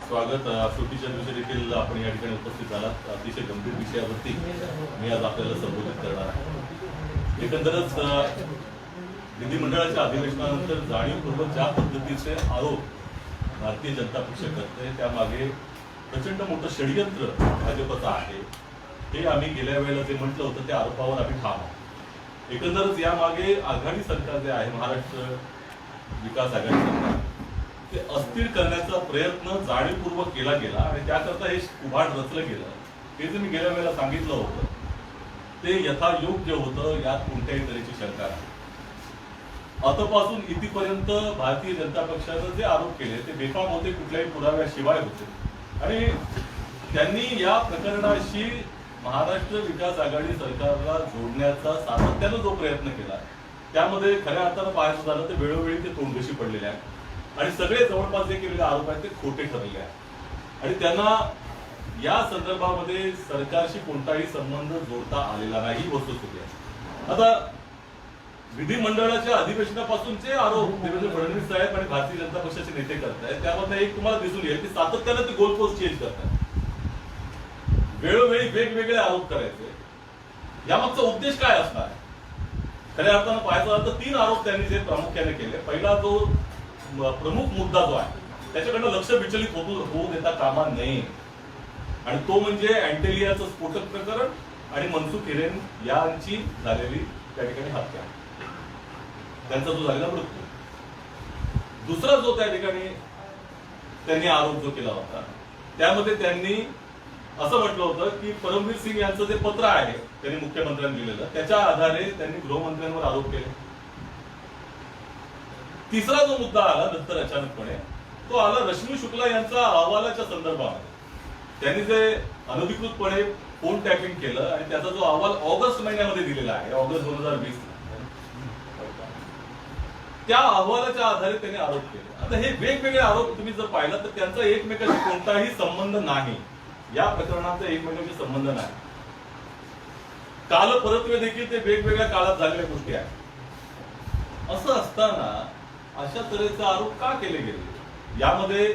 स्वागत. सुट्टीच्या दिवशी देखील आपण या ठिकाणी उपस्थित झालात. अतिशय गंभीर विषयावरती मी आज आपल्याला संबोधित करणार आहे. एकंदरच विधिमंडळाच्या अधिवेशनानंतर जाणीवपूर्वक ज्या पद्धतीचे आरोप भारतीय जनता पक्ष करते त्यामागे प्रचंड मोठं षडयंत्र भाजपचं आहे. हे आम्ही गेल्या वेळेला जे म्हटलं होतं त्या आरोपावर आम्ही ठाम आहोत. एकंदरच यामागे आघाडी सरकार जे आहे, महाराष्ट्र विकास आघाडी सरकार, ते अस्थिर करण्याचा प्रयत्न जाणीवपूर्वक केला गेला आणि त्याकरता हे कुभाड रचलं गेलं. हे जे मी गेल्या वेळेला सांगितलं होतं ते यथायोग्य होतं, यात कोणत्याही तऱ्हेची शंका नाही. आतापासून इथपर्यंत भारतीय जनता पक्षानं जे आरोप केले ते बेफाम होते, कुठल्याही पुराव्याशिवाय होते. आणि त्यांनी या प्रकरणाशी महाराष्ट्र विकास आघाडी सरकारला जोडण्याचा सातत्यानं जो प्रयत्न केला त्यामध्ये खऱ्या अर्थानं पाहायचं झालं तर वेळोवेळी ते तोंडघशी पडलेले आहेत आणि सगळे जवळपास जे केलेले आरोप आहेत ते खोटे ठरलेले आहेत आणि त्यांना या संदर्भामध्ये सरकारशी कोणताही संबंध जोडता आलेला नाही ही वस्तुस्थिती आहे. आता विधिमंडळाच्या अधिवेशनापासूनचे आरोप देवेंद्र फडणवीस साहेब आणि भारतीय जनता पक्षाचे नेते करतायत त्यामधनं एक तुम्हाला दिसून येईल की सातत्यानं ते गोलपोस्ट चेंज करतात. वेळोवेळी वेगवेगळे आरोप करायचे. यामागचा उद्देश काय असणार? खऱ्या अर्थानं पाहायचं झालं तर 3 आरोप त्यांनी जे प्रामुख्याने केले. पहिला जो प्रमुख मुद्दा जो आहे त्याच्याकडनं लक्ष विचलित होऊ देता कामा नये आणि तो म्हणजे अँटेलियाचं स्फोटक प्रकरण आणि मनसुख हिरेन यांची झालेली त्या ठिकाणी हत्या, त्यांचा जो झालेला मृत्यू. दुसरा जो त्या ठिकाणी त्यांनी आरोप जो केला होता त्यामध्ये त्यांनी असं म्हटलं होतं की परमवीर सिंग यांचं जे पत्र आहे त्यांनी मुख्यमंत्र्यांनी लिहिलेलं त्याच्या आधारे त्यांनी गृहमंत्र्यांवर आरोप केले. तिसरा जो मुद्दा आला नंतर अचानकपणे तो आला रश्मी शुक्ला यांचा अहवालाच्या संदर्भामध्ये. त्यांनी जे अनधिकृतपणे फोन टॅपिंग केलं आणि त्याचा जो अहवाल ऑगस्ट महिन्यामध्ये दिलेला आहे, ऑगस्ट 2020, त्या अहवालाच्या आधारे त्यांनी आरोप केले. आता हे वेगवेगळे आरोप तुम्ही जर पाहिलं तर त्यांचा एकमेकाशी कोणताही संबंध नाही. या प्रकरणाचा एकमेकांशी संबंध नाही. काल परत्वे देखील ते वेगवेगळ्या काळात झालेल्या गोष्टी आहेत. असं असताना अशा तऱ्हेचे आरोप का केले गेले? यामध्ये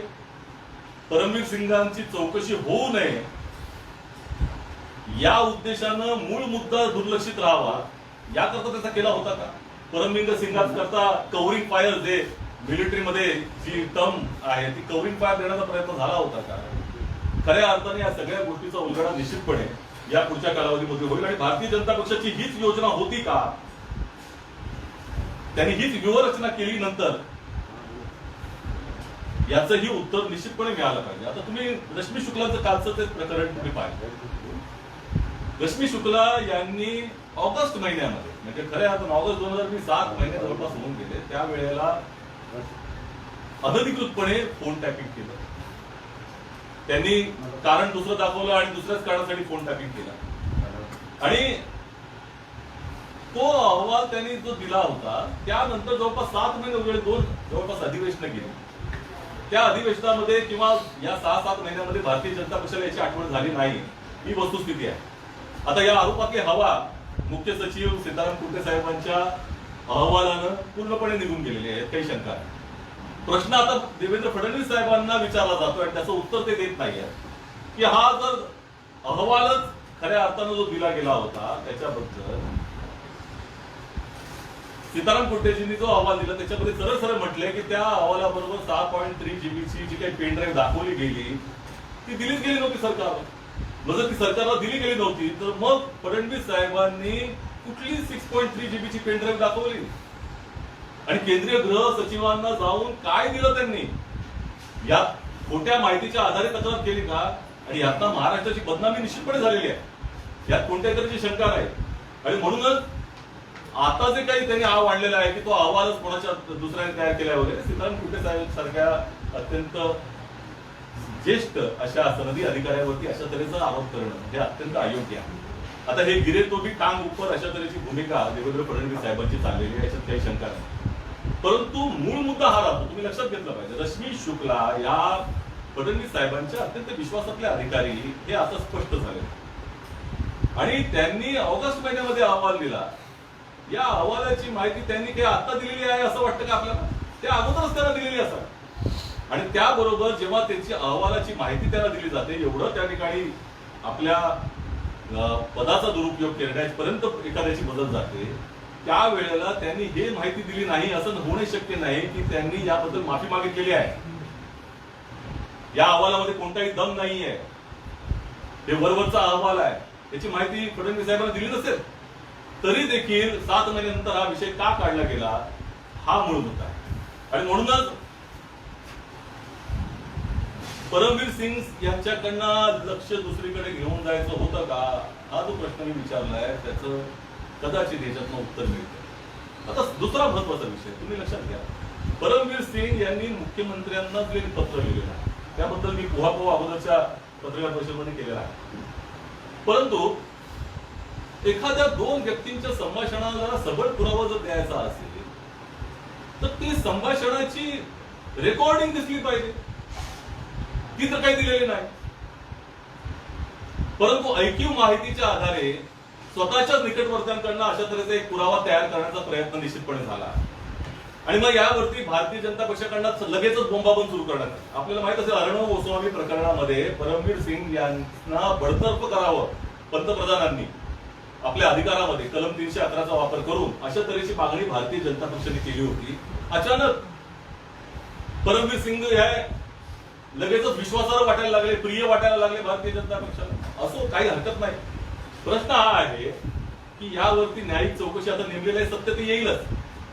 परमवीर सिंगांची चौकशी होऊ नये या उद्देशानं मूळ मुद्दा दुर्लक्षित राहावा याकरता त्याचा केला होता का? परमवीर सिंगांकरता कव्हरिंग फायर जे मिलिटरीमध्ये जी टर्म आहे ती कव्हरिंग फायर देण्याचा प्रयत्न झाला होता का? खऱ्या अर्थाने या सगळ्या गोष्टीचा उलगडा निश्चितपणे या पुढच्या कालावधीमध्ये होईल आणि भारतीय जनता पक्षाची हीच योजना होती का? त्यांनी हीच व्यूहरचना केली नंतर याचंही उत्तर निश्चितपणे मिळालं पाहिजे. आता तुम्ही रश्मी शुक्लाचं कालचं ते प्रकरण तुम्ही पाहिलं. रश्मी शुक्ला यांनी ऑगस्ट महिन्यामध्ये म्हणजे खऱ्या अर्थानं ऑगस्ट 2007 महिने जवळपास होऊन गेले त्यावेळेला अनधिकृतपणे फोन टॅपिंग केलं. त्यांनी कारण दुसरं दाखवलं आणि दुसऱ्याच कारणासाठी फोन टॅपिंग केला आणि तो अहवाल त्यांनी जो दिला होता त्यानंतर जवळपास 7 महिने उजळे 2 जवळपास अधिवेशनं गेली. त्या अधिवेशनामध्ये किंवा या 6-7 महिन्यामध्ये भारतीय जनता पक्षाला याची आठवण झाली नाही ही वस्तुस्थिती आहे. आता या आरोपातली हवा मुख्य सचिव सीताराम कुंटे साहेबांच्या अहवालानं पूर्णपणे निघून गेलेली आहे, काही शंका नाही. प्रश्न आता देवेंद्र फडणवीस साहेबांना विचारला जातो आणि त्याचं उत्तर ते देत नाहीये की हा जर अहवालच खऱ्या अर्थानं जो दिला गेला होता त्याच्याबद्दल सीताराम कुंटेजींनी जो अहवाल दिला त्याच्यामध्ये सरळ सरळ म्हटले की त्या अहवालाबरोबर 6.3 GB ची जी काही पेन ड्राईव्ह दाखवली गेली ती दिलीच गेली नव्हती सरकारला. जर ती सरकारला दिली गेली नव्हती तर मग फडणवीस साहेबांनी कुठली 6.3 GB ची पेन ड्राईव्ह दाखवली आणि केंद्रीय गृह सचिवांना जाऊन काय दिलं त्यांनी? या खोट्या माहितीच्या आधारे तक्रार केली का? आणि यातनं महाराष्ट्राची बदनामी निश्चितपणे झालेली आहे, यात कोणत्या तऱ्हेची शंका नाही. आणि म्हणूनच आता जे काही त्यांनी आव आणलेला आहे की तो अहवालच कोणाच्या दुसऱ्याने तयार केला वगैरे, सीताराम कुंटे साहेब सारख्या अत्यंत ज्येष्ठ अशा सनदी अधिकाऱ्यावरती अशा तऱ्हेचा आरोप करणं हे अत्यंत अयोग्य आहे. आता हे गिरे तो भी टांग उपर अशा तऱ्हेची भूमिका देवेंद्र फडणवीस साहेबांची चाललेली आहे, याच्यात काही शंका नाही. परंतु मूळ मुद्दा हा राहतो, तुम्ही लक्षात घेतलं पाहिजे. रश्मी शुक्ला या फडणवीस साहेबांच्या अत्यंत विश्वासातले अधिकारी हे आता स्पष्ट झाले आणि त्यांनी ऑगस्ट महिन्यामध्ये अहवाल दिला. या अहवालाची माहिती त्यांनी काही आता दिलेली आहे असं वाटतं का आपल्याला? त्या अगोदरच त्यांना दिलेली असावी आणि त्याबरोबर जेव्हा त्याची अहवालाची माहिती त्याला दिली जाते, एवढं त्या ठिकाणी आपल्या पदाचा दुरुपयोग करण्यापर्यंत एखाद्याची मदत जाते, त्यावेळेला त्यांनी हे माहिती दिली नाही असं होणे शक्य नाही की त्यांनी याबद्दल माफी मागितलेली आहे. या अहवालामध्ये कोणताही दम नाहीये. हे वरवरचा अहवाल आहे, त्याची माहिती फडणवीस साहेबांना दिली नसेल तरी देखील 7 महिन्यानंतर हा विषय का काढला गेला हा मूळ मुद्दा आहे. आणि म्हणूनच परमवीर सिंग यांच्याकडनं लक्ष दुसरीकडे घेऊन जायचं होतं का, हा जो प्रश्न मी विचारलाय त्याचं कदाचित याच्यातनं उत्तर मिळतं. आता दुसरा महत्वाचा विषय तुम्ही लक्षात घ्या, परमवीर सिंग यांनी मुख्यमंत्र्यांना जे पत्र लिहिलेलं आहे त्याबद्दल मी पोहा अगोदरच्या पत्रकार परिषदेमध्ये केलेला आहे. परंतु एखाद्या 2 व्यक्तींच्या संभाषणाला सबळ पुरावा जर द्यायचा असेल तर ती संभाषणाची रेकॉर्डिंग दिसली पाहिजे. ती तर काही दिलेली नाही. परंतु ऐकीव माहितीच्या आधारे स्वतःच्याच निकटवर्त्यांकडनं अशा तऱ्हेचा एक पुरावा तयार करण्याचा प्रयत्न निश्चितपणे झाला. आणि मग यावरती भारतीय जनता पक्षाकडनं लगेचच बोंबाबोंब सुरू करण्यात आली. आपल्याला माहित असेल, अर्णव गोस्वामी प्रकरणामध्ये परमवीर सिंग यांना बडतर्फ करावं पंतप्रधानांनी आपल्या अधिकारामध्ये कलम 311चा वापर करून अशा तऱ्हेची मागणी भारतीय जनता पक्षाने केली होती. अचानक परमवीर सिंग हे लगेचच विश्वासार्ह वाटायला लागले, प्रिय वाटायला लागले भारतीय जनता पक्षाला. असो, काही हरकत नाही. प्रश्न हा आहे की यावरती न्यायिक चौकशी आता नेमलेलं आहे, सत्य ते येईलच.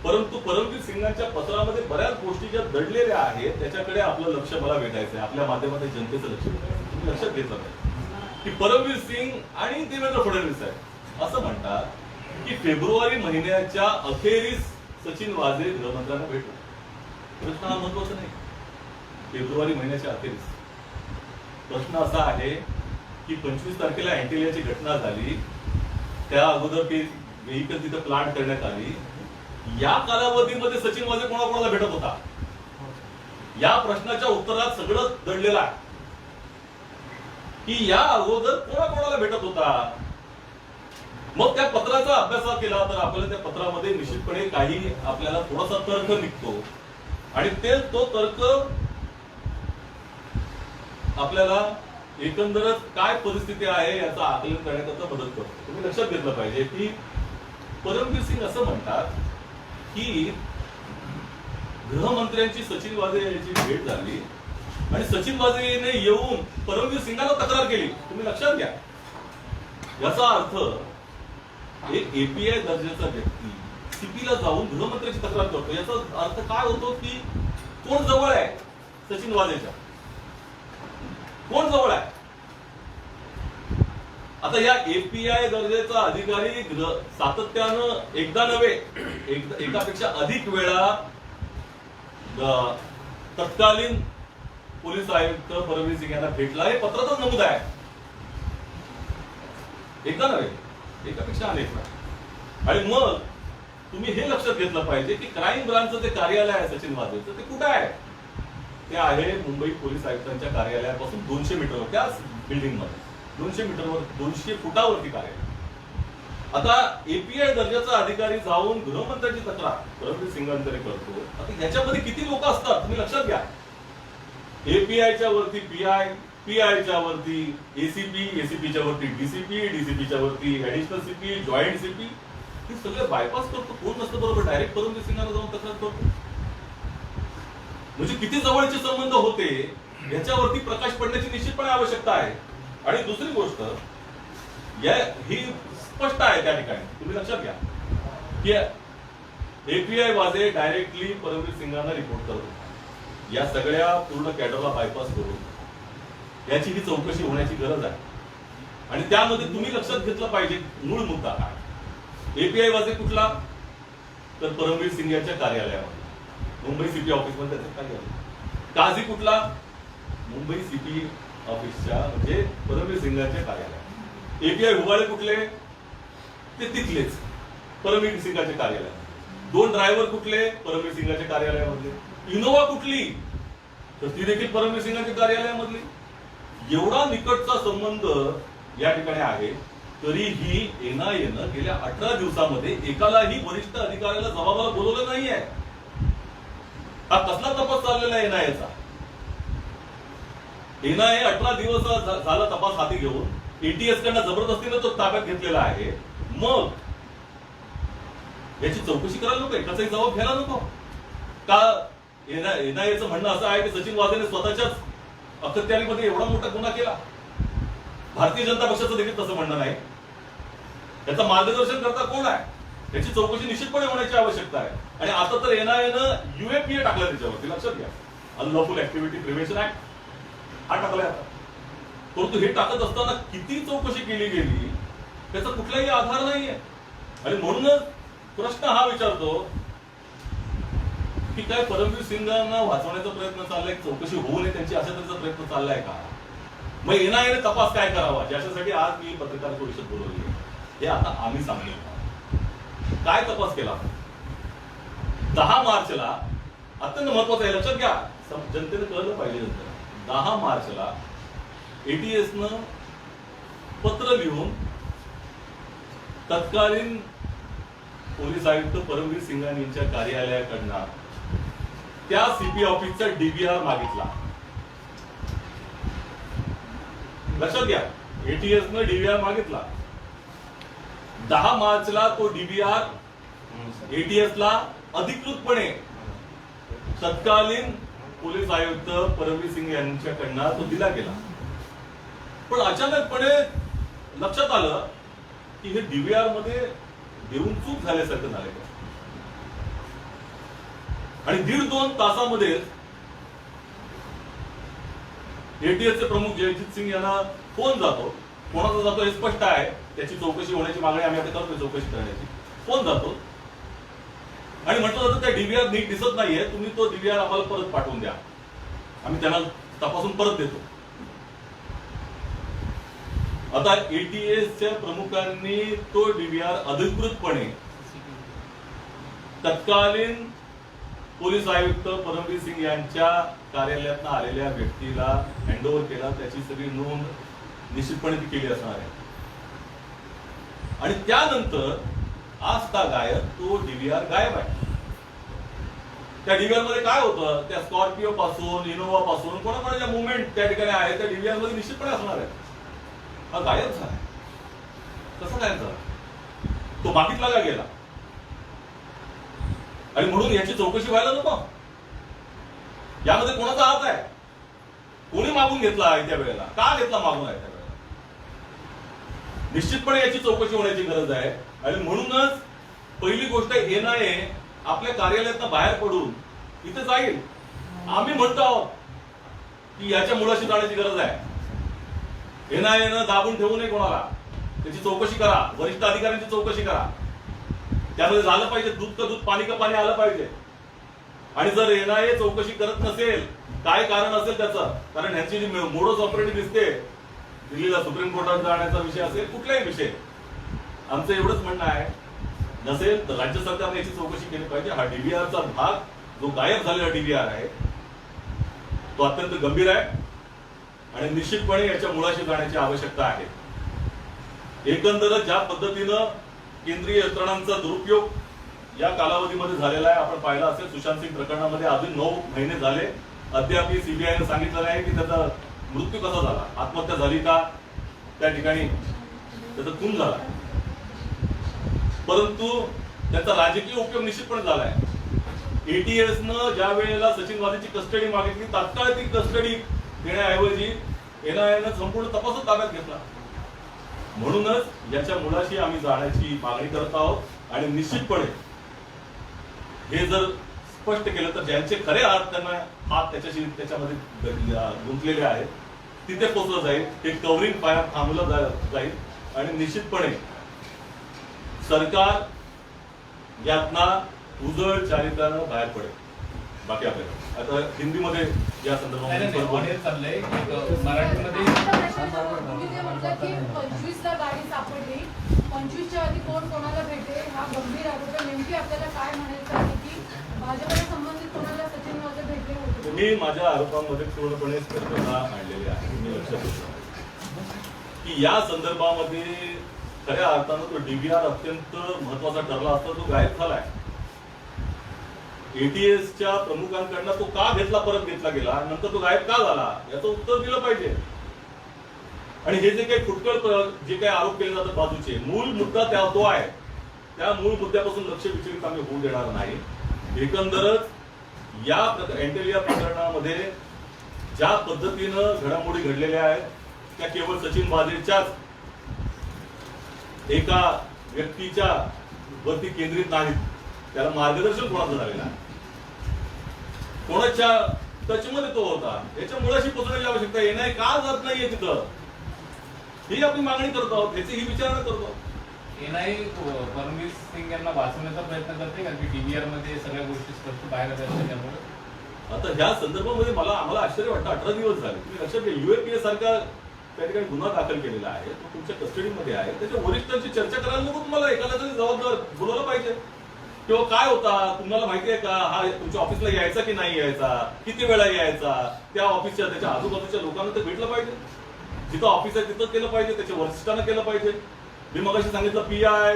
परंतु परमवीर सिंगांच्या पत्रामध्ये बऱ्याच गोष्टी ज्या दडलेल्या आहेत त्याच्याकडे आपलं लक्ष मला भेटायचं आहे, आपल्या माध्यमातून जनतेचं लक्ष भेटायचं. तुम्ही लक्षात घेतलं पाहिजे की परमवीर सिंग आणि देवेंद्र फडणवीस आहेत असं म्हणतात की फेब्रुवारी महिन्याच्या अखेरीस सचिन वाझे गृहमंत्र्यांना भेटले. प्रश्न हा महत्वाचा नाही, फेब्रुवारी महिन्याच्या अखेरीस. प्रश्न असा आहे की 25 तारखेला अँटिलियाची घटना झाली, त्या अगोदर ती व्हेइकल तिथं प्लांट करण्यात आली. या कालावधीमध्ये सचिन वाझे कोणाकोणाला भेटत होता, या प्रश्नाच्या उत्तरात सगळं दडलेलं आहे की या अगोदर कोणाकोणाला भेटत होता. मग त्या पत्राचा अभ्यास केला तर आपल्याला त्या पत्रामध्ये निश्चितपणे काही आपल्याला थोडासा तर्क निघतो आणि तो तर्क आपल्याला एकंदरच काय परिस्थिती आहे याचं आकलन करण्याकरता मदत करतो. तुम्ही लक्षात घेतलं पाहिजे की परमवीर सिंग असं म्हणतात की गृहमंत्र्यांची सचिन वाझे यांची भेट झाली आणि सचिन वाझेने येऊन परमवीर सिंगाला तक्रार केली. तुम्ही लक्षात घ्या, याचा अर्थ एक एपीआय दर्जाचा व्यक्ती सीपीला जाऊन गृहमंत्र्यांची तक्रार करतो. याचा अर्थ काय होतो की कोण जवळ आहे सचिन वाझेच्या, कोण जवळ आहे. आता या एपीआय दर्जाचा अधिकारी सातत्यानं एकदा नव्हे एकापेक्षा अधिक वेळा तत्कालीन पोलीस आयुक्त परमवीर सिंग यांना भेटला, हे पत्रातच नमूद आहे. एकदा नव्हे एकापेक्षा अनेक वेळा. आणि मग तुम्ही हे लक्षात घेतलं पाहिजे की क्राईम ब्रांचचं ते कार्यालय आहे सचिन वाझेचं, ते कुठं आहे. ते आहे मुंबई पोलीस आयुक्तांच्या कार्यालयापासून 200 मीटरवर, त्याच बिल्डिंग मध्ये 200 मीटरवर 200 फुटावरती कार्यालय. आता एपीआय दर्जाचा अधिकारी जाऊन गृहमंत्र्यांची तक्रार परमवीर सिंगांकडे करतो. आता ह्याच्यामध्ये किती लोक असतात तुम्ही लक्षात घ्या. एपीआयच्या वरती पीआय, पीआयच्या वरती एसीपी, एसीपीच्या वरती डीसीपी, डीसीपीच्या वरती ऍडिशनल सीपी, जॉईंट सीपी, हे सगळे बायपास करतो. कोण नसतं बरोबर, डायरेक्ट परमवीर सिंगांना जाऊन तक्रार करतो. म्हणजे किती जवळचे संबंध होते याच्यावरती प्रकाश पडण्याची निश्चितपणे आवश्यकता आहे. आणि दुसरी गोष्ट ही स्पष्ट आहे त्या ठिकाणी, तुम्ही लक्षात घ्या की एपीआय वाझे डायरेक्टली परमवीर सिंगांना रिपोर्ट करतो. या सगळ्या पूर्ण कॅडरला बायपास करून याची ही चौकशी होण्याची गरज आहे. आणि त्यामध्ये तुम्ही लक्षात घेतलं पाहिजे मूळ मुद्दा काय. एपीआय वाझे कुठला, तर परमवीर सिंग यांच्या कार्यालयामध्ये मुंबई सीपी ऑफिसमध्ये त्याचं कार्यालय. काझी कुठला, मुंबई सीपी ऑफिसच्या म्हणजे परमवीर सिंगांच्या कार्यालयात. एपीआय हुबाळे कुठले, ते तिथलेच परमवीर सिंगाचे कार्यालय. 2 ड्रायव्हर कुठले, परमवीर सिंगाच्या कार्यालयामधले. इनोवा कुठली, तर ती देखील परमवीर सिंगाच्या कार्यालयामधली. एवढा निकटचा संबंध या ठिकाणी आहे. तरीही एनआयएनं गेल्या 18 दिवसामध्ये एकालाही वरिष्ठ अधिकाऱ्याला जबाबाला बोलवलं नाहीये. हा कसला तपास चाललेला आहे एनआयएचा. एनआयए 18 दिवस झाला तपास हाती घेऊन एटीएस कडनं जबरदस्तीनं तो ताब्यात घेतलेला आहे. मग याची चौकशी करायला नको, एकाचाही जबाब घ्यायला नको का? एनआयएचं म्हणणं असं आहे की सचिन वाझेने स्वतःच्याच अखत्यारीमध्ये एवढा मोठा गुन्हा केला. भारतीय जनता पक्षाचं देखील तसं म्हणणं नाही. याचं मार्गदर्शन करता कोण आहे? याची चौकशी निश्चितपणे होण्याची आवश्यकता आहे. आणि आता तर एनआयएनं UAPA टाकला त्याच्यावरती, लक्षात घ्या, अनलॉफुल ऍक्टिव्हिटी प्रिव्हेन्शन ऍक्ट हा टाकलाय आता. परंतु हे टाकत असताना किती चौकशी केली गेली त्याचा कुठलाही आधार नाहीये. आणि म्हणूनच प्रश्न हा विचारतो की काय परमवीर सिंगांना वाचवण्याचा प्रयत्न चाललाय, चौकशी होऊ नये त्यांची अशा तऱ्हेचा प्रयत्न चाललाय का? मग एनआयएने तपास काय करावा, ज्याच्यासाठी आज मी पत्रकार परिषद बोलवली आहे, हे आता आम्ही सांगणार. काय तपास केला? 10 मार्चला अत्यंत महत्वाचं आहे, लक्षात घ्या, जनतेने कळलं पाहिजे. 10 मार्चला एटीएसनं पत्र लिहून तत्कालीन पोलीस आयुक्त परमवीर सिंगांनी यांच्या कार्यालयाकडनं त्या सीपी ऑफिसचा डीबीआर मागितला. लक्षात घ्या, एटीएसनं डीबीआर मागितला. 10 मार्चला तो डीबीआर एटीएसला अधिकृतपणे तत्कालीन पोलीस आयुक्त परमवीर सिंग यांच्याकडनं तो दिला गेला. पण अचानकपणे लक्षात आलं की हे डीबीआर मध्ये देऊन चूक झाल्यासारखं झालं. आणि 1.5-2 तासामध्ये एटीएसचे प्रमुख जयजित सिंग यांना फोन जातो. कोणाचा जातो हे स्पष्ट आहे, त्याची चौकशी होण्याची मागणी आम्ही आता करतोय, चौकशी करण्याची. फोन जातो आणि म्हटलं जातं त्या डीबीआर नीट दिसत नाहीये, तुम्ही तो डीबीआर आम्हाला परत पाठवून द्या, आम्ही त्यांना तपासून परत देतो. आता एटीएसच्या प्रमुखांनी तो डीबीआर अधिकृतपणे तत्कालीन पोलीस आयुक्त परमवीर सिंग यांच्या कार्यालयातून आलेल्या व्यक्तीला हँडओव्हर केला. त्याची सगळी नोंद निश्चितपणे ती केली असणार आहे. आणि त्यानंतर आज गायब तो डीबीआर गायब आहे. त्या डीबीआर मध्ये काय होतं? त्या स्कॉर्पिओ पासून इनोवा पासून कोणाकोणाच्या मुवमेंट त्या ठिकाणी आहे त्या डीबीआर मध्ये निश्चितपणे असणार आहे. हा गायब झाला. कसं गायब झाला? तो मागितला का गेला? आणि म्हणून याची चौकशी व्हायला नको? यामध्ये कोणाचा हात आहे? कोणी मागून घेतला आहे त्या वेळेला? का घेतला मागून आहे त्या वेळेला? निश्चितपणे याची चौकशी होण्याची गरज आहे. आणि म्हणूनच पहिली गोष्ट, एनआयए आपल्या कार्यालयातनं बाहेर पडून इथे जाईल. आम्ही म्हणतो आहोत की याच्या मुळाशी जाण्याची गरज आहे. एनआयएनं दाबून ठेवू नये कोणाला. त्याची चौकशी करा, वरिष्ठ अधिकाऱ्यांची चौकशी करा. त्यामध्ये झालं पाहिजे दूध का दूध, पाणी का पाणी आलं पाहिजे. आणि जर एनआयए चौकशी करत नसेल, काय कारण असेल त्याचं, कारण ह्यांची जी मोडस ऑपरेटिव्ह दिसते, दिल्लीला सुप्रीम कोर्टात जाण्याचा विषय असेल, कुठलाही विषय, आमचं एवढंच म्हणणं आहे, नसेल तर राज्य सरकारने याची चौकशी केली पाहिजे. हा डीबीआरचा भाग जो गायब झालेला डीबीआर आहे तो अत्यंत गंभीर आहे आणि निश्चितपणे याच्या मुळाशी जाण्याची आवश्यकता आहे. एकंदरच ज्या पद्धतीनं केंद्रीय यंत्रणांचा दुरुपयोग या कालावधीमध्ये झालेला आहे आपण पाहिला असेल. सुशांत सिंग प्रकरणामध्ये अजून 9 महिने झाले, अद्याप सीबीआयने सांगितलं नाही की त्याचा मृत्यू कसा झाला, आत्महत्या झाली का, त्या ठिकाणी त्याचा खून झाला. परंतु त्याचा राजकीय उपयोग निश्चितपणे झालाय. एटीएसनं ज्या वेळेला सचिन वाझेची कस्टडी मागितली, तात्काळ ती कस्टडी देण्याऐवजी एनआयएनं संपूर्ण तपासच ताब्यात घेतला. म्हणूनच याच्या मुळाशी आम्ही जाण्याची मागणी करत आहोत. आणि निश्चितपणे हे जर स्पष्ट केलं तर ज्यांचे खरे हात त्याच्यामध्ये गुंतलेले आहेत तिथे पोहोचलं जाईल. हे कव्हरिंग फायर थांबवलं जाईल आणि निश्चितपणे सरकार यातना उजळ चारित्र्यानं बाहेर पडेल. बाकी आपल्याला आता हिंदीमध्ये या संदर्भामध्ये मराठीमध्ये 25ला गाडी सापडली, 25च्या आधी कोण कोणाला भेटे हा गंभीर आरोप. नेमकी आपल्याला काय म्हणायचं आहे की भाजपला संबंधित कोणाला सचिन वाझे भेटले होते? मी माझ्या आरोपांमध्ये पूर्णपणे स्पष्टता आणलेली आहे. मी लक्षात घेतो की या संदर्भामध्ये खऱ्या अर्थानं तो डीबीआर अत्यंत महत्वाचा ठरला असता, तो गायब झालाय. एटीएसच्या प्रमुखांकडनं तो का परत घेतला गेला, नंतर तो गायब का झाला, याचं उत्तर दिलं पाहिजे. आणि हे जे काही फुटकळ जे काही आरोप केले जातात बाजूचे, मूळ मुद्दा तो आहे. त्या मूळ मुद्द्यापासून लक्ष विचलित आम्ही होऊ देणार नाही. एकंदरच या अँटेलिया प्रकरणामध्ये ज्या पद्धतीनं घडामोडी घडलेल्या आहेत त्या केवळ सचिन वाझेच्याच एका व्यक्तीच्या वरती केंद्रित नाहीत. त्याला मार्गदर्शन कोणाचं झालेलं आहे, कोणाच्या टचमध्ये तो होता, याच्या मुळाशी पोचण्याची आवश्यकता आहे. नाही का जात नाहीये तिथं, ही आपण मागणी करतो आहोत, याची ही विचारणा करतो आहोत. एनआय परमवीर सिंग यांना वाचवण्याचा प्रयत्न करते कारण की डीबीआर मध्ये सगळ्या गोष्टी स्पष्ट बाहेर आल्या त्याच्यामुळे. आता ह्या संदर्भामध्ये आम्हाला आश्चर्य वाटतं. 18 दिवस झाले, तुम्ही लक्षात घ्या, UAPA सारखा त्या ठिकाणी गुन्हा दाखल केलेला आहे, तो तुमच्या कस्टडीमध्ये आहे. त्याच्या वरिष्ठांची चर्चा करायला नको तुम्हाला, एखादा तरी जबाबदार बोलवलं पाहिजे. किंवा काय होता तुम्हाला माहिती आहे का, हा तुमच्या ऑफिसला यायचा की नाही यायचा, किती वेळा यायचा, त्या ऑफिसच्या त्याच्या आजूबाजूच्या लोकांना तर भेटलं पाहिजे. जिथं ऑफिस आहे तिथं केलं पाहिजे, त्याच्या वरिष्ठांना केलं पाहिजे. मी मगाशी सांगितलं PI,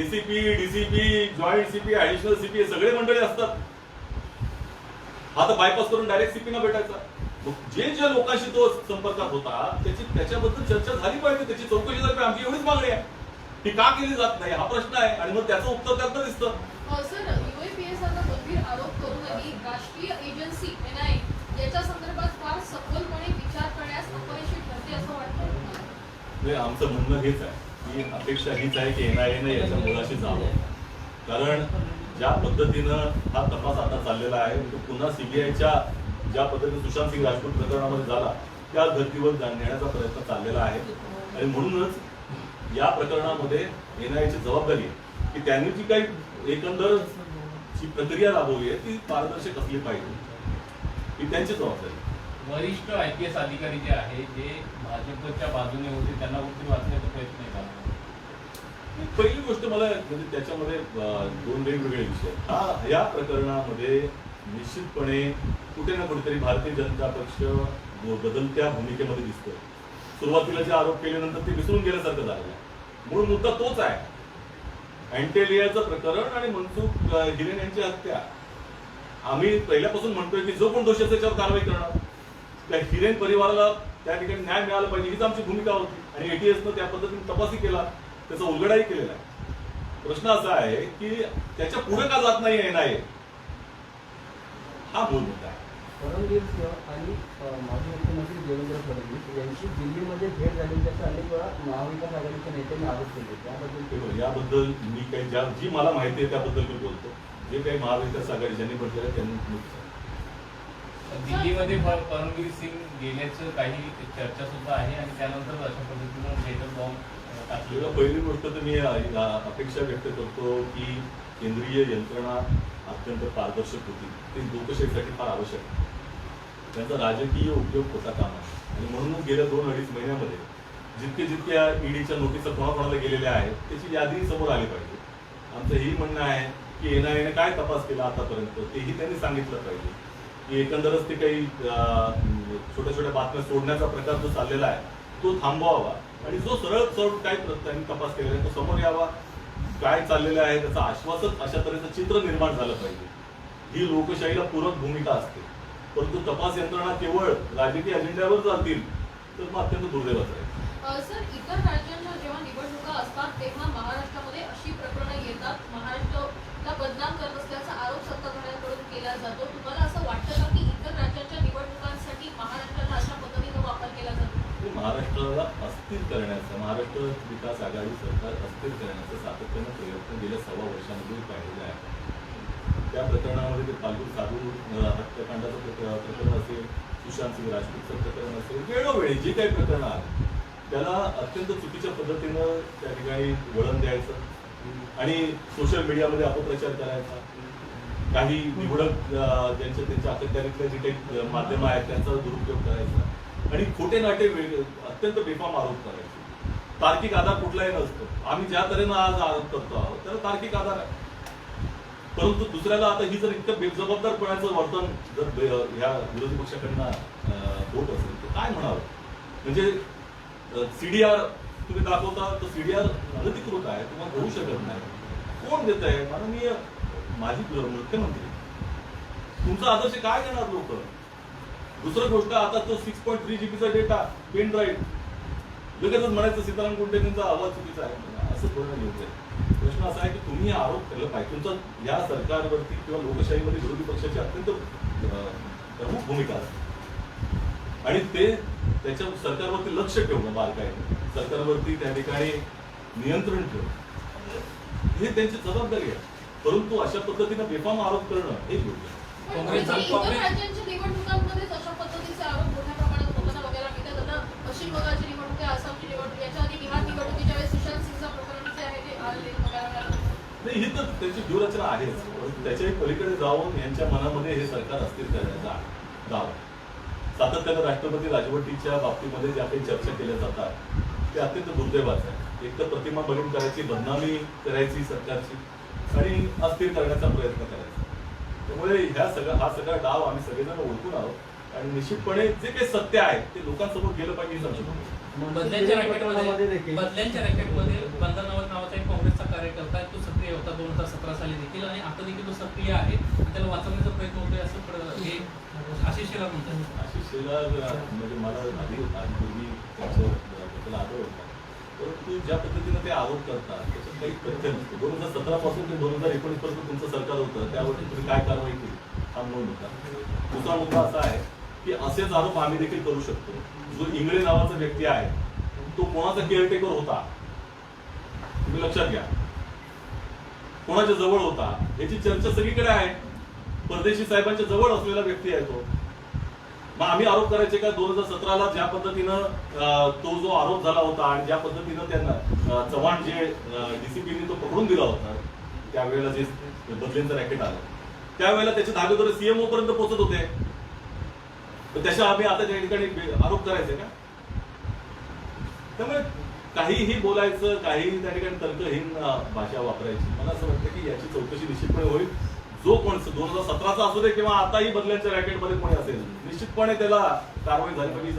ACP, DCP, joint CP, additional CP हे सगळे मंडळी असतात. आता बायपास करून डायरेक्ट CP ना भेटायचा. जे लोकांशी तो संपर्कात होता त्याच्याबद्दल चर्चा झाली पाहिजे, त्याची चौकशी झाली पाहिजे. आमची एवढीच मागणी आहे. ती का केली जात नाही हा प्रश्न आहे. आणि मग त्याचं उत्तर त्यातनं दिसतं. सर, UAPA सारखा गंभीर आरोप करूनही राष्ट्रीय एजन्सी NIA याच्या संदर्भात फार सखोलपणे विचार करण्यास अपयशी ठरते असं वाटतं. आमचं म्हणणं हेच आहे की अपेक्षा हीच आहे की NIA ने याच्या मुळाशी जावं. कारण ज्या पद्धतीनं हा तपास आता चाललेला आहे तो पुन्हा CBIच्या ज्या पद्धतीने सुशांत सिंग राजपूत प्रकरणामध्ये झाला त्या धर्तीवर नेण्याचा प्रयत्न चाललेला आहे. आणि म्हणूनच या प्रकरणामध्ये NIAची जबाबदारी आहे की त्यांनी जी काही एकंदर जी प्रक्रिया राबवली आहे ती पारदर्शक असली पाहिजे, ही त्यांची जबाबदारी. वरिष्ठ IPS अधिकारी जे आहे जे भाजपच्या बाजूने होते त्यांना कुठे वाचण्याचा प्रयत्न आहे का? पहिली गोष्ट मला म्हणजे त्याच्यामध्ये दोन वेगवेगळे विषय. या प्रकरणामध्ये निश्चितपणे कुठे ना कुठेतरी भारतीय जनता पक्ष बदलत्या भूमिकेमध्ये दिसतोय. सुरुवातीला जे आरोप केल्यानंतर ते विसरून गेल्यासारखं झालेलं आहे. मूळ मुद्दा तोच आहे, अँटेलियाचं प्रकरण आणि मनसुख हिरेन यांची हत्या. आम्ही पहिल्यापासून म्हणतोय की जो कोण दोषी असेल त्याच्यावर कारवाई करणार. त्या हिरेन परिवाराला त्या ठिकाणी न्याय मिळाला पाहिजे हीच आमची भूमिका होती. आणि ATSनं त्या पद्धतीने तपासही केला, त्याचा उलगडाही केलेला आहे. प्रश्न असा आहे की त्याच्या पुढे का जात नाही NIA, हा मूळ मुद्दा आहे. फडणवीस आणि माजी मुख्यमंत्री देवेंद्र फडणवीस यांची दिल्लीमध्ये भेट झाली त्याचा अनेक वेळा महाविकास आघाडीच्या नेत्यांनी आरोप केले. याबद्दल मी काही जी मला माहिती आहे त्याबद्दल मी बोलतो. जे काही महाविकास आघाडी ज्यांनी म्हटलेलं त्यांनी दिल्लीमध्ये परमवीर सिंग गेल्याचं काही चर्चा सुद्धा आहे आणि त्यानंतर अशा पद्धतीनं लेटर बॉम्ब टाकलेला. पहिली गोष्ट तर मी अपेक्षा व्यक्त करतो की केंद्रीय यंत्रणा अत्यंत पारदर्शक होती. ते लोकशाहीसाठी फार आवश्यक आहे. त्यांचा राजकीय उपयोग होता कामा. आणि म्हणूनच गेल्या 2-2.5 महिन्यामध्ये जितक्या EDच्या नोटिसा कोणाकोणाला गेलेल्या आहेत त्याची यादी समोर आली पाहिजे. आमचं हेही म्हणणं आहे की NIA ने काय तपास केला आतापर्यंत तेही त्यांनी सांगितलं पाहिजे. की एकंदरच ते काही छोट्या छोट्या बातम्या सोडण्याचा प्रकार जो चाललेला आहे तो थांबवावा आणि जो सरळ काय त्यांनी तपास केलेला आहे तो समोर यावा. काय चाललेलं आहे त्याचं आश्वासक अशा तऱ्हेचं चित्र निर्माण झालं पाहिजे. ही लोकशाहीला पूरक भूमिका असते. परंतु तपास यंत्रणा केवळ राजकीय अजेंड्यावर जातील तर मग अत्यंत दुर्दैवाचं आहे. सर, इतर राज्यांना जेव्हा निवडणुका असतात तेव्हा महाराष्ट्रामध्ये अशी प्रकरणं येतात, महाराष्ट्राला बदनाम करत असल्याचा आरोप सत्ताधाऱ्यांकडून केला जातो. तुम्हाला असं वाटतं का की इतर राज्यांच्या निवडणुकांसाठी महाराष्ट्राला अशा पद्धतीनं वापर केला जातो? महाराष्ट्राला अस्थिर करण्याचा, महाराष्ट्र विकास आघाडी सरकार अस्थिर करण्याचा सातत्यानं प्रयत्न गेल्या 6 वर्षांमध्ये पाहिलेला आहे. त्या प्रकरणामध्ये ते फाल्गुन साधू हत्याकांडाचं प्रकरण असेल, सुशांत सिंग राजपूतचं प्रकरण असेल, वेळोवेळी जे काही प्रकरणं आहेत त्याला अत्यंत चुकीच्या पद्धतीनं त्या ठिकाणी वळण द्यायचं आणि सोशल मीडियामध्ये अपप्रचार करायचा. काही निवडक त्यांच्या अखत्यारीतल्या जे काही माध्यमं आहेत त्यांचा दुरुपयोग करायचा आणि खोटे नाटे अत्यंत बेफाम आरोप करायचे. तार्किक आधार कुठलाही नसतो. आम्ही ज्या तऱ्हेनं आज आरोप करतो आहोत त्याला तार्किक आधार आहे. परंतु दुसऱ्याला आता ही जर इतकं बेजबाबदारपणाचं वर्तन जर ह्या विरोधी पक्षाकडनं होत असेल तर काय म्हणावं. म्हणजे CDR तुम्ही दाखवता तर CDR अनधिकृत आहे, तुम्हाला होऊ शकत नाही. कोण देत आहे? माननीय माजी मुख्यमंत्री, तुमचा आदर्श काय घेणार लोक? दुसरं गोष्ट, आता तो 6.3 GB डेटा पेन ड्राईव्ह लगेचच म्हणायचं सीताराम कुंटेंचा आवाज चुकीचा आहे, असं थोडं योग्य आहे. प्रश्न असा आहे की तुम्ही आरोप केला पाहिजे. तुमचा या सरकारवरती किंवा लोकशाहीमध्ये विरोधी पक्षाची अत्यंत प्रमुख भूमिका असते आणि ते त्याच्या सरकारवरती लक्ष ठेवणं बारकाईने, सरकारवरती त्या ठिकाणी नियंत्रण ठेवणं हे त्यांची जबाबदारी आहे. परंतु अशा पद्धतीनं बेफाम आरोप करणं हे योग्य आहे. इतर राज्यांच्या निवडणुकांमध्येच अशा पद्धतीचे आरोप मोठ्या प्रमाणात होताना बघायला मिळतात. आता पश्चिम बंगालची निवडणूक आहे, आसामची निवडणूक, याच्या आधी बिहार निवडणुकीच्या वेळेस सुशांत सिंगचं प्रकरण जे आहे ते आलेलं बघायला मिळालं. नाही, ही तर त्याची व्यूहरचना आहेच, परंतु त्याच्याही पलीकडे जाऊन यांच्या मनामध्ये हे सरकार अस्थिर करण्याचा डाव. सातत्यानं राष्ट्रपती राजवटीच्या बाबतीमध्ये ज्या काही चर्चा केल्या जातात ते अत्यंत दुर्दैवाचं आहे. एक तर प्रतिमा बलीम करायची, बदनामी करायची सरकारची आणि अस्थिर करण्याचा प्रयत्न करायचा. त्यामुळे हा सगळा डाव आम्ही सगळेजण ओळखून आहोत आणि निश्चितपणे जे काही सत्य आहे ते लोकांसमोर गेलं पाहिजे. बदल्यांच्या रॅकेटमध्ये बंधन नावाचा एक काँग्रेसचा कार्यकर्ता आहे, तो सक्रिय होता 2017 साली देखील आणि आता देखील तो सक्रिय आहे. त्याला वाचवण्याचा प्रयत्न होतोय असं हे आशिष शेलार म्हणतात. आशिष शेलार म्हणजे मला पूर्वी त्याच्याबद्दल आदर होता, परंतु ज्या पद्धतीनं ते आरोप करतात त्याच्यात काही तथ्य नसतं. 2017 पासून ते 2019 पर्यंत तुमचं सरकार होतं, त्यावरती तुम्ही काय कारवाई केली हा नोंद होता. दुसरा मुद्दा असा आहे की असेच आरोप आम्ही देखील करू शकतो. जो इंगळे नावाचा व्यक्ती आहे तो कोणाचा केअरटेकर होता तुम्ही लक्षात घ्या, कोणाच्या जवळ होता याची चर्चा सगळीकडे आहे. परदेशी साहेबांच्या जवळ असलेला व्यक्ती आहे तो. मग आम्ही आरोप करायचे का 2017ला ज्या पद्धतीनं तो जो आरोप झाला होता आणि ज्या पद्धतीनं त्यांना चव्हाण जे डीसीपीने तो पकडून दिला होता त्यावेळेला जे बदलेंचं रॅकेट आलं त्यावेळेला त्याचे धागेदोरे सीएमओ पर्यंत पोहोचत होते, तर त्याच्या आम्ही आता त्या ठिकाणी आरोप करायचे का? त्यामुळे काहीही बोलायचं, काहीही त्या ठिकाणी तर्कहीन भाषा वापरायची. मला असं वाटतं की याची चौकशी निश्चितपणे होईल. जो कोण 2017चा असू दे किंवा आताही बदल्यांच्या रॅकेटमध्ये कोणी असेल निश्चितपणे त्याला कारवाई झाली पाहिजे.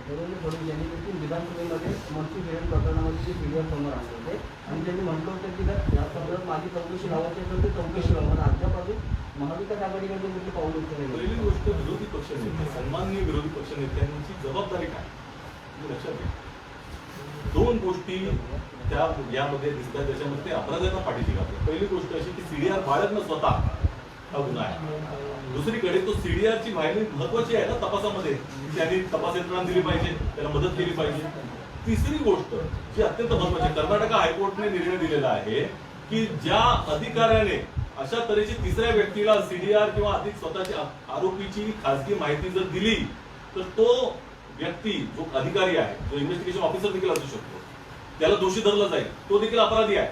देवेंद्र फडणवीस यांनी देखील विधानसभेमध्ये मंत्री फिरण प्रकरणामध्ये जे पीडीआर समोर आणले होते आणि त्यांनी म्हटलं होतं की जर या संदर्भात माझी चौकशी लावायची असेल तर चौकशी लावा. अद्यापासून महाविकास आघाडीकडे कुठली पाऊल उचलले? पहिली गोष्ट, विरोधी पक्षनेते, सन्माननीय विरोधी पक्षनेत्यांची जबाबदारी काय लक्षात घ्या. दोन गोष्टी त्या यामध्ये दिसतात त्याच्यामध्ये ते अपराधांना पाठीशी घालतात. पहिली गोष्ट अशी की सीडीआर बाळगणं स्वतः हा गुन्हा आहे. दुसरीकडे तो सीडीआरची माहिती महत्वाची आहे ना तपासामध्ये, त्यांनी तपास यंत्रणा दिली पाहिजे, त्याला मदत केली पाहिजे. तिसरी गोष्ट जी अत्यंत महत्वाची, कर्नाटक हायकोर्टने निर्णय दिलेला आहे की ज्या अधिकाऱ्याने अशा तऱ्हेची तिसऱ्या व्यक्तीला सीडीआर किंवा अधिक स्वतःची आरोपीची खासगी माहिती जर दिली तर तो व्यक्ती जो अधिकारी आहे, जो इन्व्हेस्टिगेशन ऑफिसर देखील असू शकतो, त्याला दोषी धरला जाईल, तो देखील अपराधी आहे.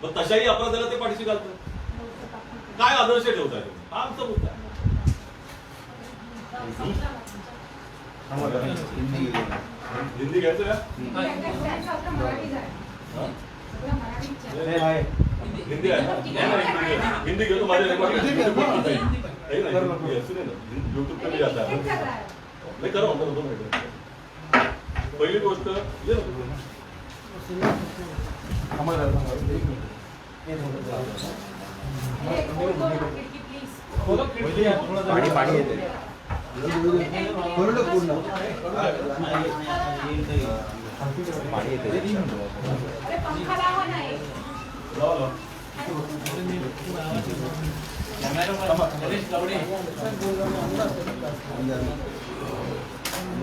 मग तशाही अपराधाला ते पाठीशी घालतात. काय आदर्श ठेवताय तुम्ही? हा आमचा मुद्दा आहे. हिंदी घ्यायचं का? हिंदी आहे, हिंदी घेतो. माझ्या रेकॉर्डिंग यूट्यूब पे भी जाता है. नाही करा 2 मिनिट. पहिली गोष्ट पाणी येते पाणी येते.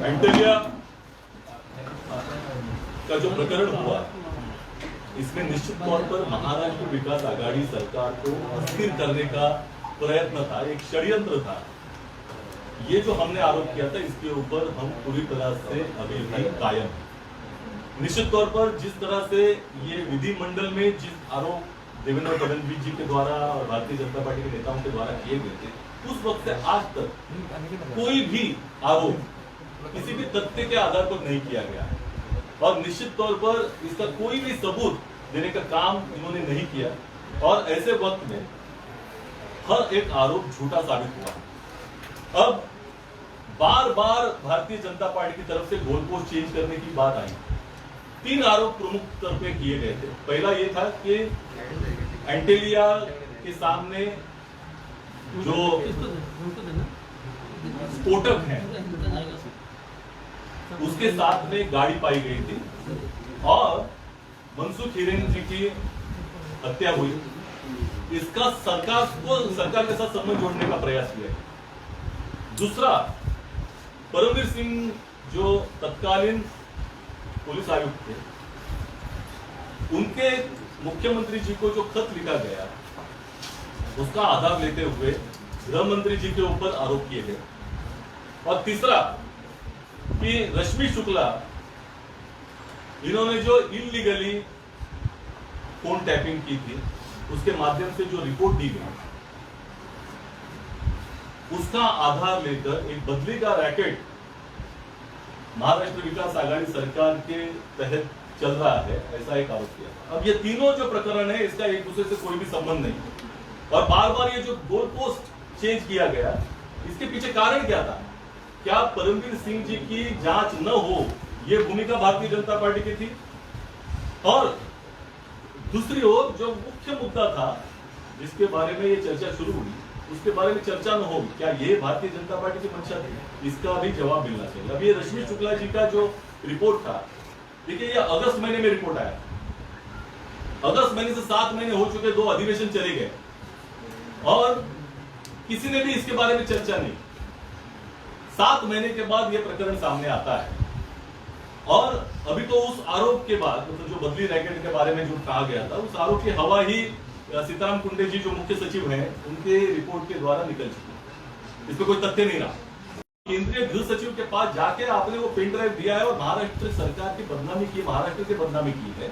एंटेलिया का जो प्रकरण हुआ इसमें निश्चित तौर पर महाराष्ट्र विकास आघाड़ी सरकार को अस्थिर करने का प्रयत्न था, एक षड्यंत्र था. ये जो हमने आरोप किया था इसके ऊपर हम पूरी तरह से अभी भी कायम हैं. निश्चित तौर पर जिस तरह से ये विधिमंडल में जिस आरोप देवेंद्र फडणवीस जी के द्वारा और भारतीय जनता पार्टी के नेताओं के द्वारा किए गए थे, उस वक्त से आज तक कोई भी आरोप किसी भी तथ्य के आधार पर नहीं किया गया है और निश्चित तौर पर इसका कोई भी सबूत देने का काम इन्होंने नहीं किया. और ऐसे वक्त में हर एक आरोप झूठा साबित हुआ. अब बार बार भारतीय जनता पार्टी की तरफ से गोलपोस्ट चेंज करने की बात आई. 3 आरोप प्रमुख तौर पे किए गए थे। पहला ये था कि एंटेलिया के सामने जो स्फोटक है उसके साथ में गाड़ी पाई गई थी और मनसुख हिरेन जी की हत्या हुई। इसका सरकार के साथ संबंध जोड़ने का प्रयास किया। दूसरा, परमवीर सिंह जो तत्कालीन पुलिस आयुक्त थे, उनके मुख्यमंत्री जी को जो खत लिखा गया उसका आधार लेते हुए गृह मंत्री जी के ऊपर आरोप किए गए। और तीसरा कि रश्मि शुक्ला इन्होंने जो इलीगली फोन टैपिंग की थी उसके माध्यम से जो रिपोर्ट दी गई उसका आधार लेकर एक बदली का रैकेट महाराष्ट्र विकास आघाड़ी सरकार के तहत चल रहा है, ऐसा एक आरोप किया। अब ये तीनों जो प्रकरण है इसका एक दूसरे से कोई भी संबंध नहीं और बार बार ये जो गोल पोस्ट चेंज किया गया, इसके पीछे कारण क्या था? क्या परमवीर सिंह जी की जांच न हो ये भूमिका भारतीय जनता पार्टी की थी? और दूसरी ओर जो मुख्य मुद्दा था जिसके बारे में ये चर्चा शुरू हुई उसके बारे में चर्चा न हो, क्या ये भारतीय जनता पार्टी की मंशा थी? इसका भी जवाब मिलना चाहिए। अब ये रश्मि शुक्ला जी का जो रिपोर्ट था, देखिए ये अगस्त महीने में रिपोर्ट आया। अगस्त महीने से 7 महीने हो चुके, 2 अधिवेशन चले गए और किसी ने भी इसके बारे में चर्चा नहीं। 7 महीने के बाद यह प्रकरण सामने आता है और अभी तो उस आरोप के बाद मतलब जो बदली रैकेट के बारे में जो कहा गया था उस आरोप की हवा ही सीताराम कुंडे जी जो मुख्य सचिव हैं उनके रिपोर्ट के द्वारा निकल चुकी। इसमें कोई तथ्य नहीं रहा। केंद्रीय गृह सचिव के पास जाके आपने वो पेन ड्राइव दिया है और महाराष्ट्र सरकार की बदनामी की, महाराष्ट्र की बदनामी की है।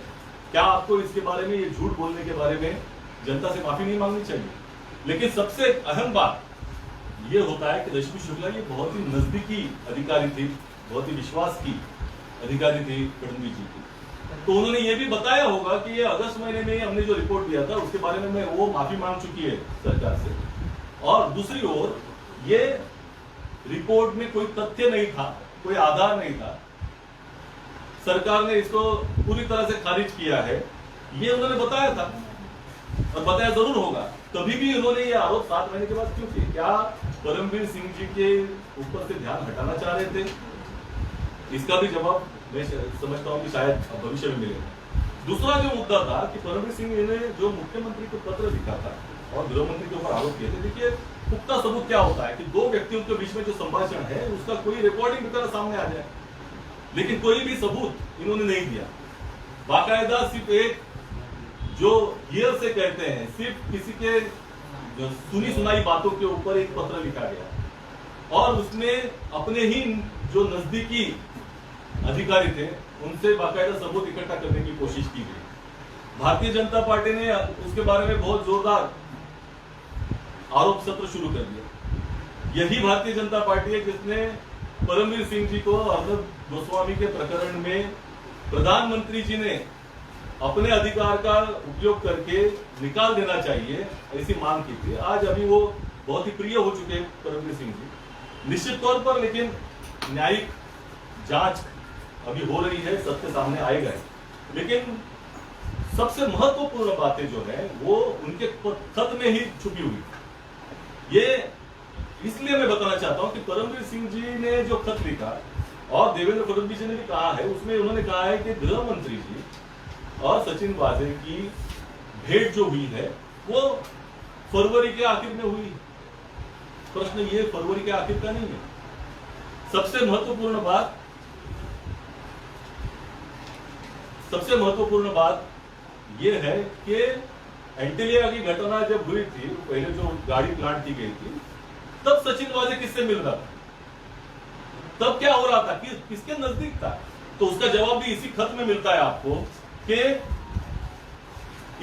क्या आपको इसके बारे में, ये झूठ बोलने के बारे में जनता से माफी नहीं मांगनी चाहिए? लेकिन सबसे अहम बात ये होता है कि रश्मि शुक्ला ये बहुत ही नजदीकी अधिकारी थी, बहुत ही विश्वास की अधिकारी थी फडणवीस जी की। तो उन्होंने ये भी बताया होगा कि ये अगस्त महीने में हमने जो रिपोर्ट दिया था उसके बारे में वो माफी मांग चुकी है सरकार से। और दूसरी ओर ये रिपोर्ट में कोई तथ्य नहीं था, कोई आधार नहीं था, सरकार ने इसको पूरी तरह से खारिज किया है, ये उन्होंने बताया था और बताया जरूर होगा। तभी भी उन्होंने ये आरोप 7 महीने के बाद क्यों किए? क्या परमवीर सिंह जी के ऊपर से ध्यान हटाना चाह रहे थे? इसका भी जवाब मैं समझता हूं कि शायद भविष्य में मिलेगा। दूसरा जो मुद्दा था कि परमवीर सिंह ने जो मुख्यमंत्री को पत्र लिखा था और गृह मंत्री के ऊपर आरोप किए थे, देखिए पुख्ता सबूत क्या होता है कि 2 व्यक्तियों के बीच में जो संभाषण है उसका कोई रिकॉर्डिंग की तरह सामने आ जाए, लेकिन कोई भी सबूत इन्होंने नहीं दिया। बाकायदा सिर्फ एक जो हियर से कहते हैं, सिर्फ किसी के सुनी सुनाई बातों के ऊपर एक पत्र लिखा गया और उसमें अपने ही जो नजदीकी अधिकारी थे उनसे बाकायदा सबूत इकट्ठा करने की कोशिश की गई। भारतीय जनता पार्टी ने उसके बारे में बहुत जोरदार आरोप सत्र शुरू कर दिया। यही भारतीय जनता पार्टी है जिसने परमवीर सिंह जी को अर्नब गोस्वामी के प्रकरण में प्रधानमंत्री जी ने अपने अधिकार का उपयोग करके निकाल देना चाहिए ऐसी मांग की थी। आज अभी वो बहुत ही प्रिय हो चुके हैं परमवीर सिंह जी निश्चित तौर पर, लेकिन न्यायिक जांच अभी हो रही है, सत्य सामने आएगा। लेकिन सबसे महत्वपूर्ण बातें जो है वो उनके खत में ही छुपी हुई। ये इसलिए मैं बताना चाहता हूं कि परमवीर सिंह जी ने जो खत लिखा और देवेंद्र फडणवीस जी ने भी कहा है, उसमें उन्होंने कहा है कि गृह मंत्री जी और सचिन वाजे की भेंट जो हुई है वो फरवरी के आखिर में हुई। प्रश्न ये फरवरी के आखिर का नहीं है। सबसे महत्वपूर्ण बात यह है कि एंटेलिया की घटना जब हुई थी, पहले जो गाड़ी प्लांट की गई थी, तब सचिन वाजे किससे मिल रहा था? तब क्या हो रहा था? किसके नजदीक था? तो उसका जवाब भी इसी खत में मिलता है आपको कि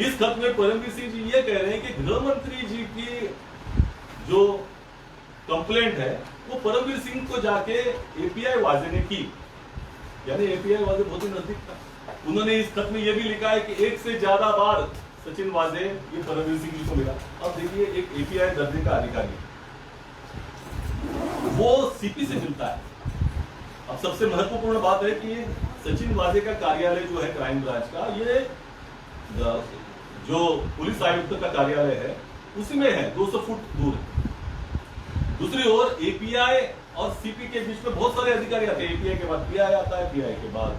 इस खत में परमवीर सिंह जी ये कह रहे हैं कि गृह मंत्री जी की जो कंप्लेंट है वो परमवीर सिंह को जाके एपीआई वाजे ने की, यानी एपीआई वाजे बहुत ही नजदीक था। उन्होंने इस खत में यह भी लिखा है कि 1 से ज्यादा बार सचिन वाजे ये परमवीर सिंह जी को मिला। अब देखिए एक एपीआई दर्जे का अधिकारी वो सीपी से मिलता है अब सबसे महत्वपूर्ण बात है कि सचिन वाजे का कार्यालय जो है क्राइम ब्रांच का, ये जो पुलिस आयुक्त का कार्यालय है उसी में है, 200 फुट दूर है। दूसरी ओर एपीआई और सीपी के बीच में बहुत सारे अधिकारी आते हैं। एपीआई के बाद पीआई आता है, पीआई के बाद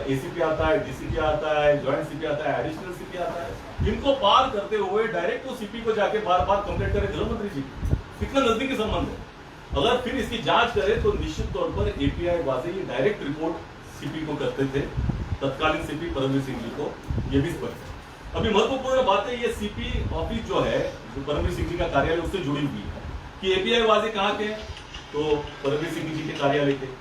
एसीपी आता है, डीसीपी आता है, ज्वाइंट सीपी आता है, एडिशनल सीपी आता है। इनको पार करते हुए डायरेक्ट तो सीपी को जाके बार बार कंप्लेंट करे गृह मंत्री जी, कितना नजदीकी संबंध है। अगर फिर इसकी जांच करें तो निश्चित तौर पर एपीआई वाजे ये डायरेक्ट रिपोर्ट सीपी को करते थे, तत्कालीन सीपी परमवीर सिंह जी को, ये भी स्पष्ट है। अभी महत्वपूर्ण बात है, ये सीपी ऑफिस जो है, जो परमवीर सिंह जी का कार्यालय, उससे जुड़ी हुई है कि एपीआई वाजे कहाँ के, तो परमवीर सिंह जी के कार्यालय के।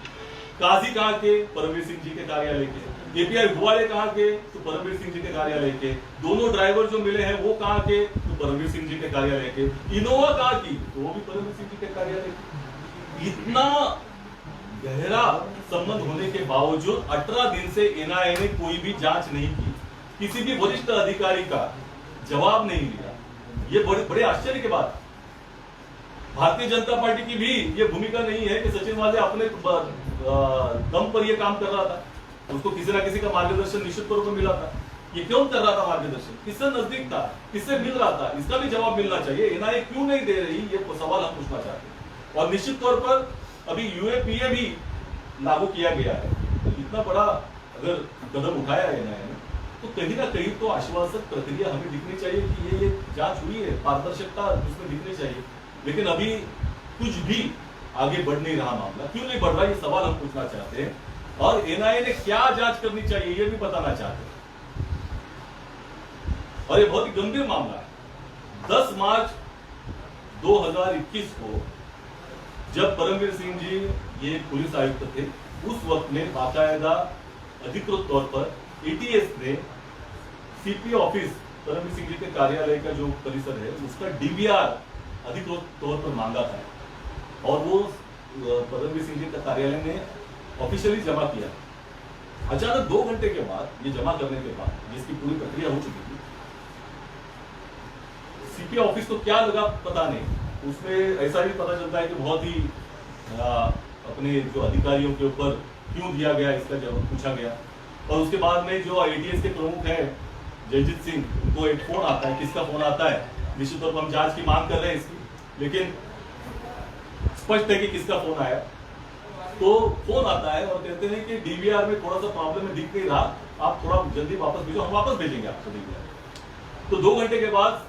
काजी कहाँ के, परमवीर सिंह जी के कार्यालय के। एपीआई हुआले कहाँ के, तो परमवीर सिंह जी के कार्यालय के। दोनों ड्राइवर जो मिले हैं वो कहाँ के, तो परमवीर सिंह जी के कार्यालय के। इनोवा कहाँ की, तो वो भी परमवीर सिंह जी के कार्यालय की। इतना गहरा संबंध होने के बावजूद 18 दिन से एनआईए ने कोई भी जांच नहीं की, किसी भी वरिष्ठ अधिकारी का जवाब नहीं लिया। ये बड़े आश्चर्य की बात। भारतीय जनता पार्टी की भी ये भूमिका नहीं है कि सचिन वाजे अपने दम पर ये काम कर रहा था, उसको किसी ना किसी का मार्गदर्शन निश्चित तौर पर मिला था। ये क्यों कर रहा था मार्गदर्शन, किससे नजदीक था, किससे मिल रहा था, इसका भी जवाब मिलना चाहिए। एनआईए क्यों नहीं दे रही, ये सवाल हम पूछना चाहते हैं। और निश्चित तौर पर अभी यूएपीए भी लागू किया गया है। तो इतना बड़ा अगर कदम उठाया है एनआईए ने, तो कहीं ना कहीं तो आश्वासक प्रक्रिया हमें दिखनी चाहिए कि ये जांच हुई है, पारदर्शिता उसमें दिखनी चाहिए। लेकिन अभी कुछ भी आगे बढ़ नहीं रहा मामला। क्यों नहीं बढ़ रहा, ये सवाल हम पूछना चाहते हैं। और एनआईए ने क्या जांच करनी चाहिए ये भी बताना चाहते हैं। और ये बहुत ही गंभीर मामला है। 10 मार्च 2021 को जब परमवीर सिंह जी ये पुलिस आयुक्त थे, उस वक्त में बाकायदा अधिकृत तौर पर एटीएस ने सीपी ऑफिस परमवीर सिंह जी के कार्यालय का जो परिसर है उसका डीवीआर अधिकृत तौर पर मांगा था, और वो परमवीर सिंह जी का कार्यालय ने ऑफिशियली जमा किया। अचानक 2 घंटे के बाद, ये जमा करने के बाद, जिसकी पूरी प्रक्रिया हो चुकी थी, सीपी ऑफिस को क्या लगा पता नहीं। उसमें ऐसा भी पता चलता है कि बहुत ही अपने जो अधिकारियों के ऊपर क्यों दिया गया इसका जवाब पूछा गया। और उसके बाद में जो एटीएस के प्रमुख हैं जयजीत सिंह, उनको एक फोन आता है। किसका फोन आता है, निश्चित तौर पर हम जांच की मांग कर रहे हैं इसकी, लेकिन स्पष्ट है कि किसका फोन आया। तो फोन आता है और कहते हैं कि डीवीआर में थोड़ा सा प्रॉब्लम है, दिख नहीं रहा, आप थोड़ा जल्दी वापस भेजो, हम वापस भेजेंगे आपको डीवीआर। तो 2 घंटे के बाद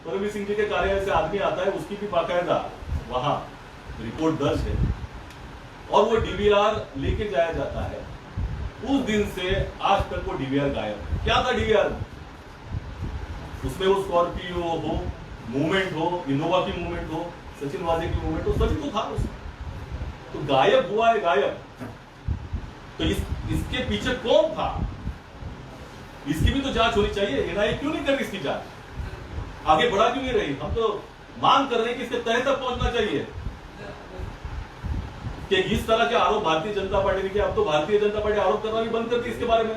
परमवीर सिंह जी के कार्यालय से आदमी आता है, उसकी भी बाकायदा वहां रिपोर्ट दर्ज है, और वो डीवीआर लेके जाया जाता है। उस दिन से आज तक वो डीवीआर गायब। क्या था डीवीआर में? उसमें वो स्कॉर्पियो हो, मूवमेंट हो, इनोवा की मूवमेंट हो, सचिन वाजे की मूवमेंट हो, सभी तो था उसमें। तो गायब हुआ है, गायब। तो इसके पीछे कौन था, इसकी भी तो जांच होनी चाहिए। एनआईए क्यों नहीं कर रही इसकी जांच, आगे बढ़ा क्यों नहीं रही? हम तो मांग कर रहे हैं कि इसके तह तक पहुंचना चाहिए कि इस तरह के आरोप भारतीय जनता पार्टी ने किया। अब तो भारतीय जनता पार्टी आरोप करना भी बंद कर दी इसके बारे में।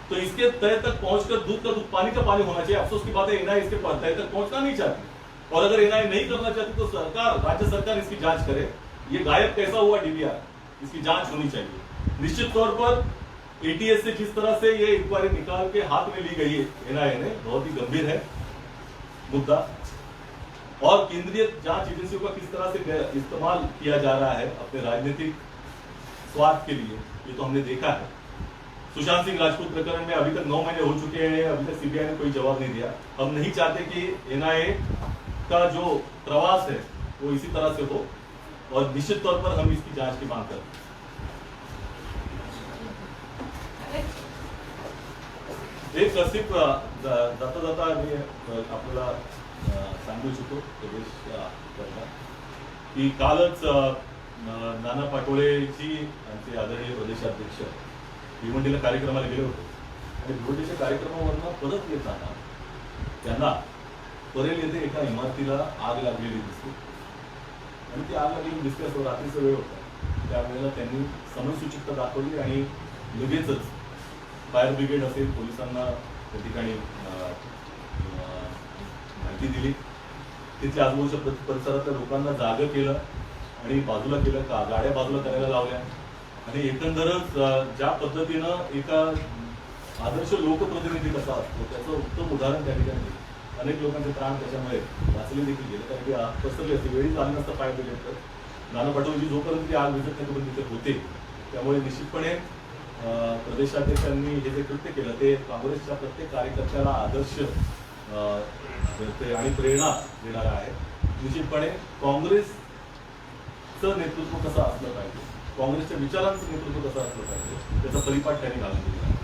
तो इसके तह तक पहुंचकर दूध का दूध, पानी का पानी होना चाहिए। अफसोस की बात है एनआईए इसके तह तक पहुंचना नहीं चाहती, और अगर एनआईए नहीं करना चाहती तो सरकार, राज्य सरकार इसकी जांच करे। ये गायब कैसा हुआ डीवीआर, इसकी जांच होनी चाहिए। निश्चित तौर पर एटीएस से जिस तरह से ये इंक्वायरी निकाल के हाथ में ली गई है एनआईए ने, बहुत ही गंभीर है मुद्दा। और केंद्रीय जांच एजेंसियों का किस तरह से इस्तेमाल किया जा रहा है अपने राजनीतिक स्वार्थ के लिए, ये तो हमने देखा है। सुशांत सिंह राजपूत प्रकरण में अभी तक 9 महीने हो चुके हैं, अभी तक सीबीआई ने कोई जवाब नहीं दिया। हम नहीं चाहते कि एनआईए का जो प्रवास है वो इसी तरह से हो, और निश्चित तौर पर हम इसकी जांच की मांग करते हैं। एक सिर्फ जाता मी आपल्याला सांगू इच्छितो प्रदेश करता की कालच नाना पाटोळेजी आमचे आदरणीय प्रदेशाध्यक्ष भिवंडीला कार्यक्रमाला गेले होते, आणि भिवंडीच्या कार्यक्रमावरनं परत येताना त्यांना परेल येथे एका इमारतीला आग लागलेली दिसली, आणि ती आग लागलेली दिसली असं रात्रीचा वेळ होता। त्यावेळेला त्यांनी समयसूचिकता दाखवली आणि लगेचच फायर ब्रिगेड असेल, पोलिसांना त्या ठिकाणी माहिती दिली, तिथल्या आजूबाजूच्या परिसरातल्या लोकांना जागं केलं, आणि बाजूला केलं का गाड्या बाजूला करायला लावल्या आणि एकंदरच ज्या पद्धतीनं एका आदर्श लोकप्रतिनिधी कसा असतो त्याचं उत्तम उदाहरण त्या ठिकाणी दिलं. अनेक लोकांचे प्राण त्याच्यामुळे वाचले देखील गेले कारण की आग पसरली असते वेळीच आली नसता पाय दिले तर नाना पाटोलजी जोपर्यंत ती आग विझत नाही तोपर्यंत तिथे होते. त्यामुळे निश्चितपणे प्रदेशाध्यक्षांनी हे जे कृत्य केलं ते काँग्रेसच्या प्रत्येक कार्यकर्त्याला आदर्श आणि प्रेरणा देणारं आहे. निश्चितपणे काँग्रेसचं नेतृत्व कसं असलं पाहिजे, काँग्रेसच्या विचारांचं नेतृत्व कसं असलं पाहिजे त्याचा परिपाठ त्यांनी घालून दिला आहे.